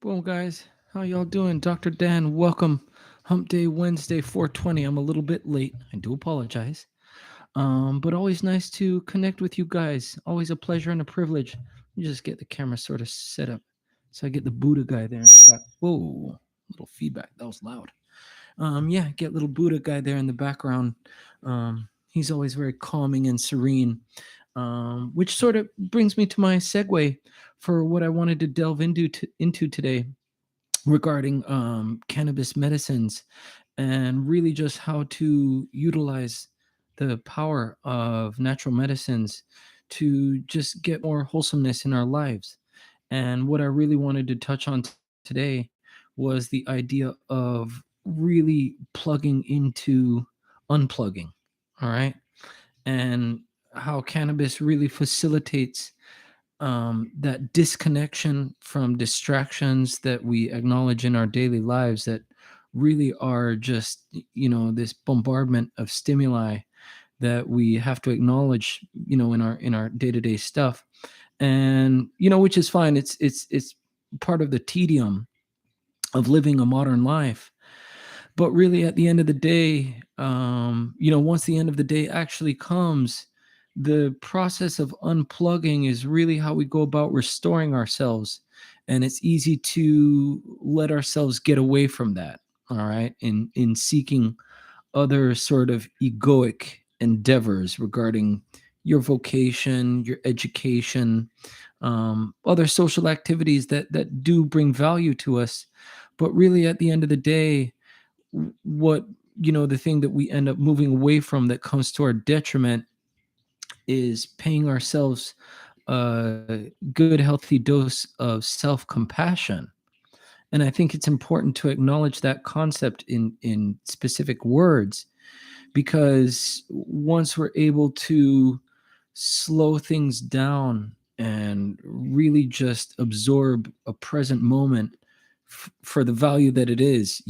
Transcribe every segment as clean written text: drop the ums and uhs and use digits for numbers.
Boom, guys. How y'all doing? Dr. Dan, welcome. Hump Day Wednesday, 420. I'm a little bit late. I do apologize. But always nice to connect with you guys. Always a pleasure and a privilege. You just get the camera sort of set up. So I get the Buddha guy there in the back. Whoa, little feedback. That was loud. Yeah, get little Buddha guy there in the background. He's always very calming and serene. Which sort of brings me to my segue for what I wanted to delve into today regarding cannabis medicines and really just how to utilize the power of natural medicines to just get more wholesomeness in our lives. And what I really wanted to touch on today was the idea of really plugging into unplugging. All right. And how cannabis really facilitates that disconnection from distractions that we acknowledge in our daily lives that really are just this bombardment of stimuli that we have to acknowledge in our day-to-day stuff, and which is fine. It's part of the tedium of living a modern life. But really, at the end of the day, once the end of the day actually comes, the process of unplugging is really how we go about restoring ourselves. And it's easy to let ourselves get away from that, all right, in seeking other sort of egoic endeavors regarding your vocation, your education, other social activities that do bring value to us. But really, at the end of the day, what the thing that we end up moving away from that comes to our detriment is paying ourselves a good healthy dose of self-compassion. And I think it's important to acknowledge that concept in specific words, because once we're able to slow things down and really just absorb a present moment for the value that it is,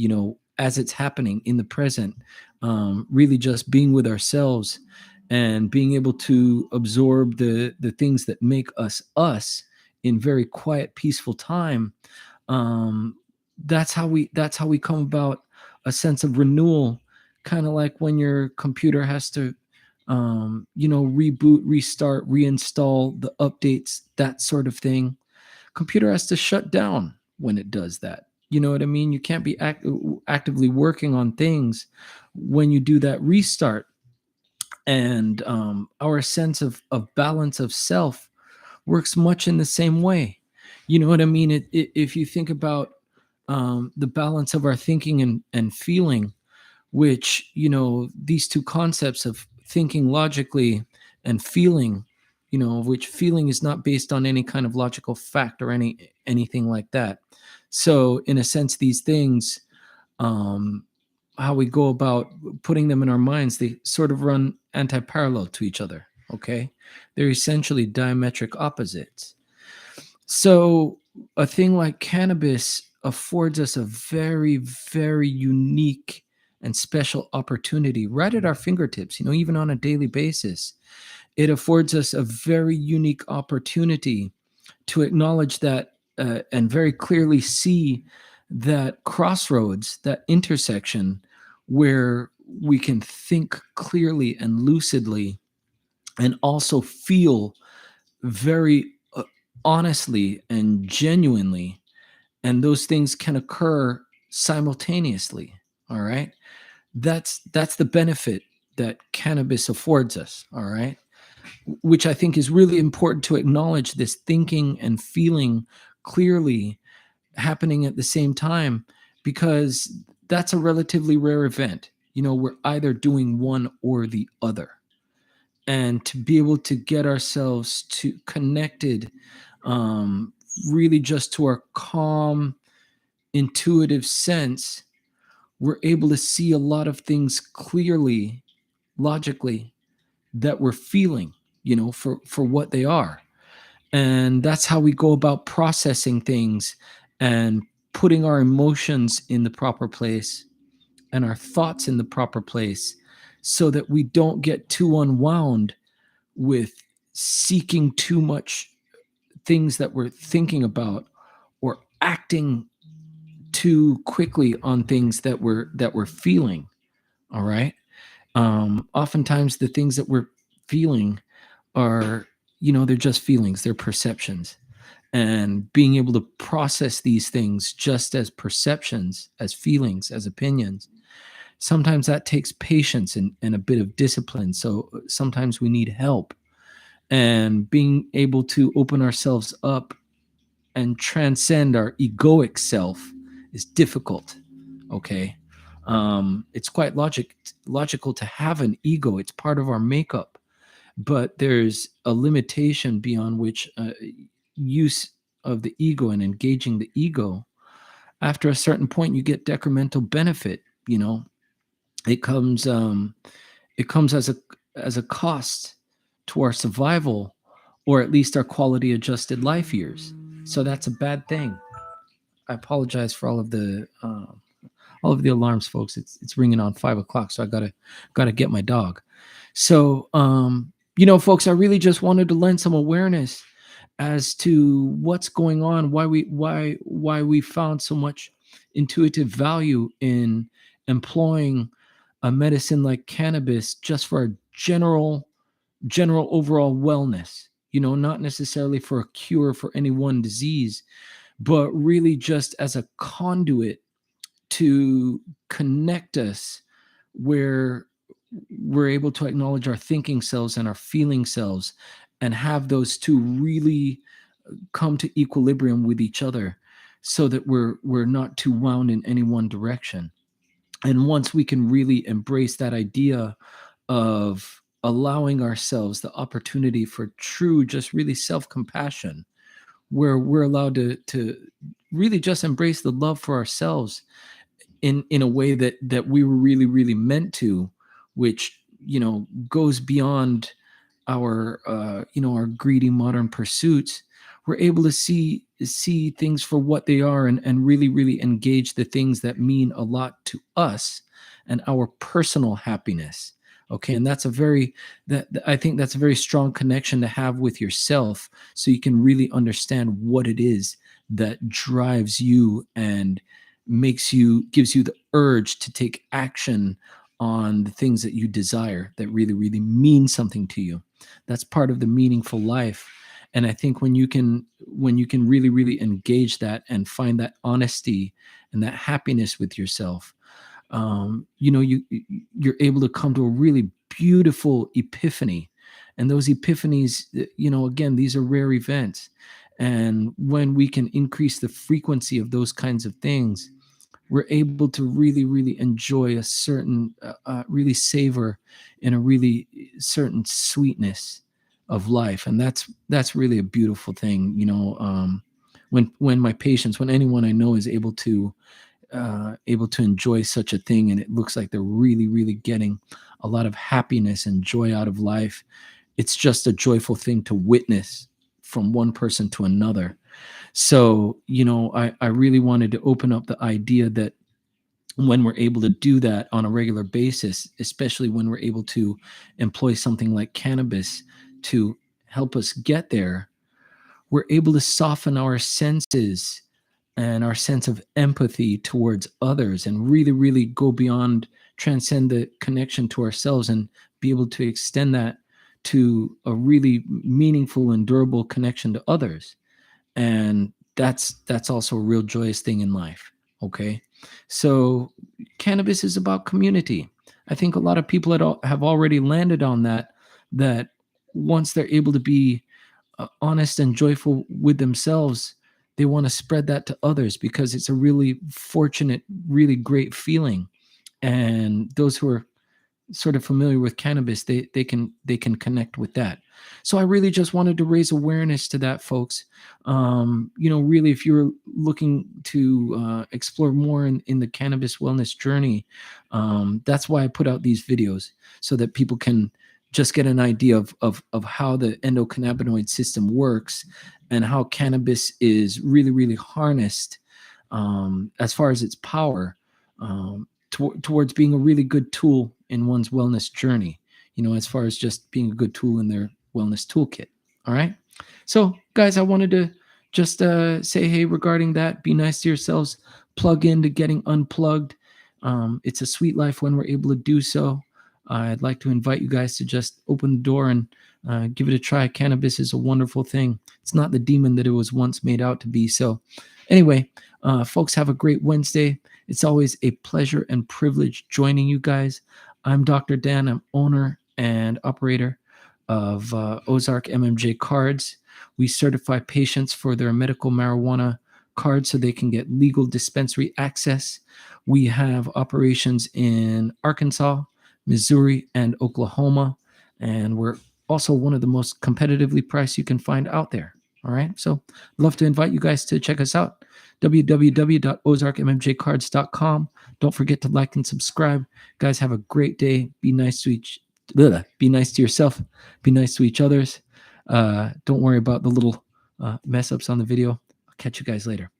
as it's happening in the present, really just being with ourselves and being able to absorb the things that make us us in very quiet, peaceful time. um, that's how we come about a sense of renewal, kind of like when your computer has to reboot, restart, reinstall the updates, that sort of thing. Computer has to shut down when it does that. You know what I mean? You can't be actively working on things when you do that restart. And our sense of balance of self works much in the same way. You know what I mean? If you think about the balance of our thinking and feeling, which, these two concepts of thinking logically and feeling, of which feeling is not based on any kind of logical fact or anything like that. So in a sense, these things, um, how we go about putting them in our minds, they sort of run anti-parallel to each other. Okay. They're essentially diametric opposites. So a thing like cannabis affords us a very, very unique and special opportunity right at our fingertips, even on a daily basis. It affords us a very unique opportunity to acknowledge that, and very clearly see that crossroads, that intersection where we can think clearly and lucidly and also feel very honestly and genuinely, and those things can occur simultaneously. All right, that's the benefit that cannabis affords us. All right, which I think is really important to acknowledge, this thinking and feeling clearly happening at the same time, because that's a relatively rare event. We're either doing one or the other. And to be able to get ourselves to connected, um, really just to our calm, intuitive sense, we're able to see a lot of things clearly, logically, that we're feeling, for what they are. And that's how we go about processing things and putting our emotions in the proper place and our thoughts in the proper place, so that we don't get too unwound with seeking too much things that we're thinking about or acting too quickly on things that we're feeling. All right. Oftentimes the things that we're feeling are, they're just feelings, they're perceptions. And being able to process these things just as perceptions, as feelings, as opinions, sometimes that takes patience and a bit of discipline. So sometimes we need help. And being able to open ourselves up and transcend our egoic self is difficult. Okay. It's quite logical to have an ego. It's part of our makeup, but there's a limitation beyond which use of the ego and engaging the ego. After a certain point, you get decremental benefit. It comes it comes as a cost to our survival, or at least our quality adjusted life years. So that's a bad thing. I apologize for all of the alarms, folks. It's ringing on 5 o'clock, so I gotta get my dog. So folks, I really just wanted to lend some awareness as to what's going on, why we found so much intuitive value in employing a medicine like cannabis just for a general overall wellness. Not necessarily for a cure for any one disease, but really just as a conduit to connect us where we're able to acknowledge our thinking selves and our feeling selves and have those two really come to equilibrium with each other so that we're not too wound in any one direction. And once we can really embrace that idea of allowing ourselves the opportunity for true, just really self-compassion, where we're allowed to really just embrace the love for ourselves in a way that we were really meant to, which goes beyond our greedy modern pursuits. We're able to see things for what they are, and really engage the things that mean a lot to us and our personal happiness. Okay. And that's a very that I think that's a very strong connection to have with yourself, so you can really understand what it is that drives you and gives you the urge to take action on the things that you desire, that really mean something to you. That's part of the meaningful life. And I think when you can really engage that and find that honesty and that happiness with yourself, you're able to come to a really beautiful epiphany. And those epiphanies, again, these are rare events. And when we can increase the frequency of those kinds of things, we're able to really enjoy a certain really savor in a really certain sweetness of life. And that's really a beautiful thing. When my patients, when anyone I know is able to enjoy such a thing, and it looks like they're really getting a lot of happiness and joy out of life, it's just a joyful thing to witness from one person to another. So I really wanted to open up the idea that when we're able to do that on a regular basis, especially when we're able to employ something like cannabis to help us get there, we're able to soften our senses and our sense of empathy towards others, and really go beyond, transcend the connection to ourselves, and be able to extend that to a really meaningful and durable connection to others. And that's also a real joyous thing in life. Okay. So cannabis is about community. I think a lot of people have already landed on that once they're able to be honest and joyful with themselves, they want to spread that to others, because it's a really fortunate, really great feeling. And those who are sort of familiar with cannabis, they can connect with that. So I really just wanted to raise awareness to that, folks. Really, if you're looking to explore more in the cannabis wellness journey, that's why I put out these videos, so that people can just get an idea of how the endocannabinoid system works, and how cannabis is really harnessed, as far as its power, towards being a really good tool in one's wellness journey, as far as just being a good tool in their wellness toolkit. All right. So, guys, I wanted to just say hey regarding that. Be nice to yourselves. Plug into getting unplugged. It's a sweet life when we're able to do so. I'd like to invite you guys to just open the door and give it a try. Cannabis is a wonderful thing. It's not the demon that it was once made out to be. So, anyway, folks, have a great Wednesday. It's always a pleasure and privilege joining you guys. I'm Dr. Dan. I'm owner and operator of Ozark MMJ Cards. We certify patients for their medical marijuana cards so they can get legal dispensary access. We have operations in Arkansas, Missouri, and Oklahoma. And we're also one of the most competitively priced you can find out there. All right. So I'd love to invite you guys to check us out. www.ozarkmmjcards.com. Don't forget to like and subscribe. Guys, have a great day. Be nice to be nice to yourself. Be nice to each others. Don't worry about the little mess ups on the video. I'll catch you guys later.